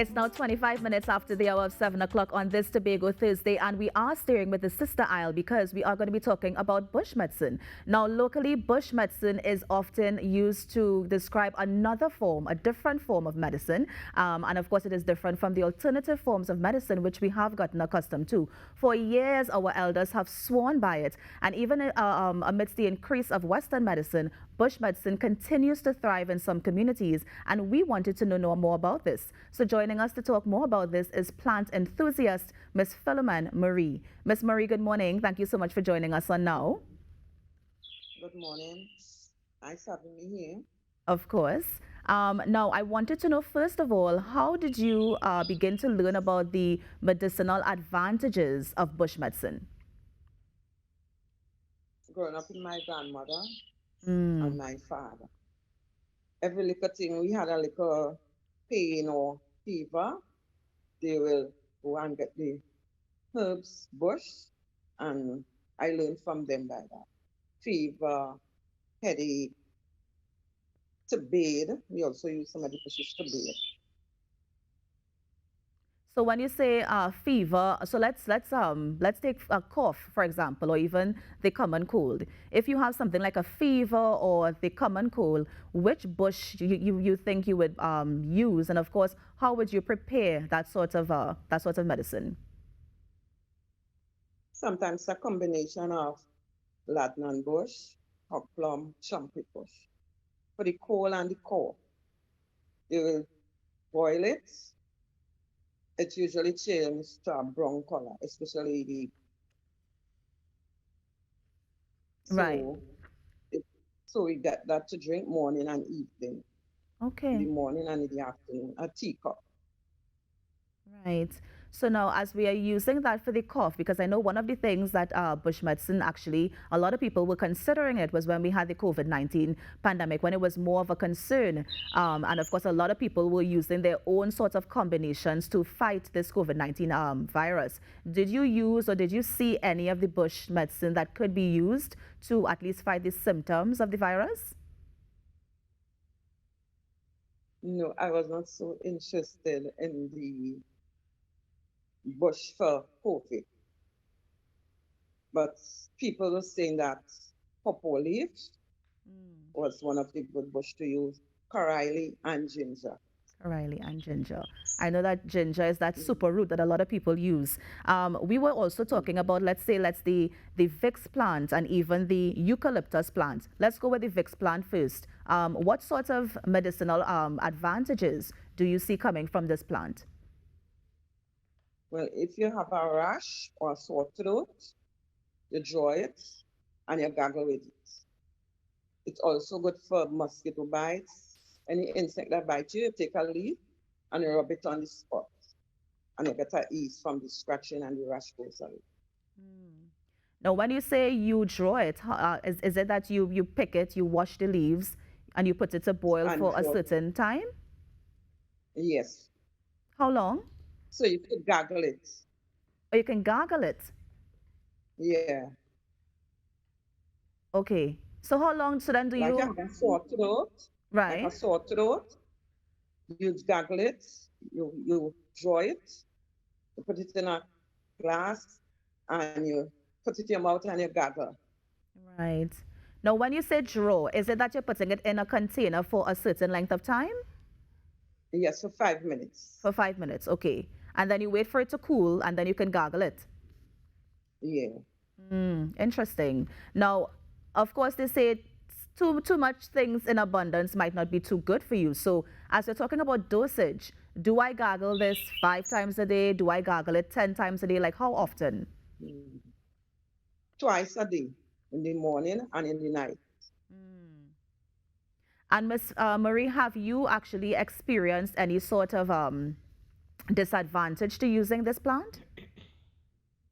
It's now 25 minutes after the hour of 7 o'clock on this Tobago Thursday, and we are steering with the sister aisle because we are going to be talking about bush medicine. Now, locally, bush medicine is often used to describe another form, a different form of medicine. And of course, it is different from the alternative forms of medicine which we have gotten accustomed to. For years, our elders have sworn by it, and even amidst the increase of Western medicine, bush medicine continues to thrive in some communities, and we wanted to know more about this. So joining us to talk more about this is plant enthusiast Miss Philomene Marie. Miss Marie, good morning. Thank you so much for joining us on Now. Good morning. Nice having me here. Of course. Now, I wanted to know, first of all, how did you begin to learn about the medicinal advantages of bush medicine? Growing up with my grandmother and Mm, my father. Every little thing, we had a little pain or fever, they will go and get the herbs, bush, and I learned from them by that. Fever, headache, to bathe. We also use some of the bushes to bathe. So when you say fever, so let's take a cough, for example, or even the common cold. If you have something like a fever or the common cold, which bush you think you would use, and of course, how would you prepare that sort of medicine? Sometimes a combination of ladnan bush, hog plum, trumpet bush. For the cold and the cough, they will boil it. It usually changes to a brown color, especially the Right. so it, so we get that to drink morning and evening, in the Okay. morning and in the afternoon, a teacup. Right. So now, as we are using that for the cough, because I know one of the things that bush medicine actually, a lot of people were considering it was when we had the COVID-19 pandemic, when it was more of a concern. And of course, a lot of people were using their own sorts of combinations to fight this COVID-19 virus. Did you use or did you see any of the bush medicine that could be used to at least fight the symptoms of the virus? No, I was not so interested in the bush for COVID, but people were saying that purple leaf was one of the good bush to use, coraili and ginger. Riley and ginger. I know that ginger is that Mm, super root that a lot of people use. We were also talking mhm. about, let's say, let's the Vicks plant and even the eucalyptus plant. Let's go with the Vicks plant first. What sort of medicinal advantages do you see coming from this plant? Well, if you have a rash or a sore throat, you draw it and you gargle with it. It's also good for mosquito bites. Any insect that bites you, you take a leaf and you rub it on the spot. And you get a ease from the scratching and the rash goes away. Now, when you say you draw it, is it that you pick it, you wash the leaves, and you put it to boil And for a draw it. certain time? Yes. How long? So you could gargle it. Or you can gargle it. Yeah. Okay. So how long? So then do Like you you? have a sore throat, like a Right. sore throat, you gargle it, you draw it, you put it in a glass and you put it in your mouth and you gargle. Right. Now, when you say draw, is it that you're putting it in a container for a certain length of time? Yes, for 5 minutes. For 5 minutes, okay. And then you wait for it to cool, and then you can gargle it. Yeah. Interesting. Now, of course, they say too much things in abundance might not be too good for you. So, as you're talking about dosage, do I gargle this 5 times a day? Do I gargle it 10 times a day? Like how often? Mm. Twice a day, in the morning and in the night. And Miss Marie, have you actually experienced any sort of disadvantage to using this plant?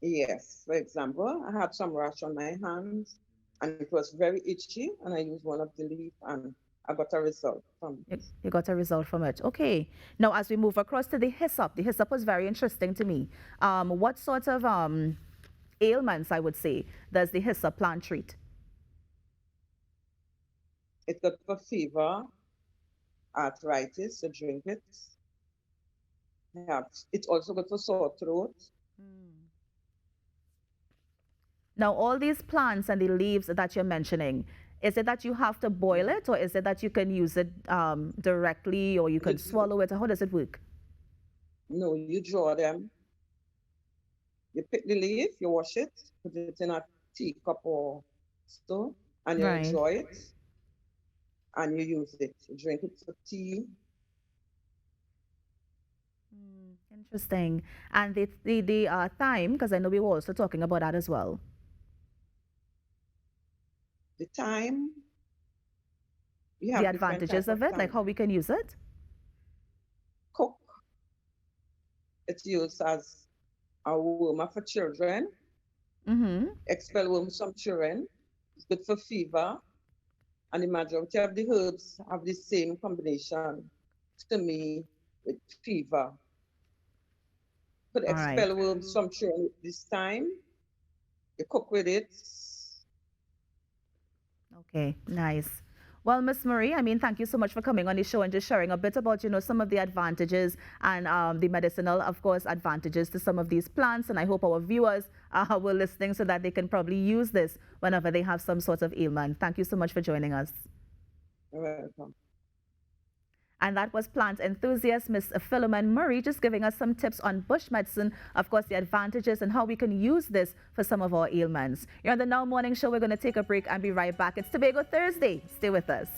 Yes. For example, I had some rash on my hands and it was very itchy and I used one of the leaf and I got a result from it. You got a result from it. Okay. Now, as we move across to the hyssop was very interesting to me. What sort of ailments, I would say, does the hyssop plant treat? It's good for fever, arthritis, to drink it. It's also good for sore throat. Now, all these plants and the leaves that you're mentioning, is it that you have to boil it, or is it that you can use it directly, or you can swallow it? Or how does it work? No, you draw them. You pick the leaf, you wash it, put it in a teacup or so, and you Right. draw it, and you use it. You drink it for tea. Interesting. And the thyme, because I know we were also talking about that as well. The thyme, you The have different advantages type of of it, like thyme. how we can use it. Cook, it's used as a warmer for children, Mm-hmm. expel worms from children. It's good for fever. And the majority of the herbs have the same combination to me with fever. Could All right. expel worms from children this time. You cook with it. Okay, nice. Well, Miss Marie, I mean, thank you so much for coming on the show and just sharing a bit about, some of the advantages and the medicinal, of course, advantages to some of these plants. And I hope our viewers were listening so that they can probably use this whenever they have some sort of ailment. Thank you so much for joining us. You're welcome. And that was plant enthusiast Miss Philomen Murray just giving us some tips on bush medicine, of course, the advantages and how we can use this for some of our ailments. You're on the Now Morning Show. We're going to take a break and be right back. It's Tobago Thursday. Stay with us.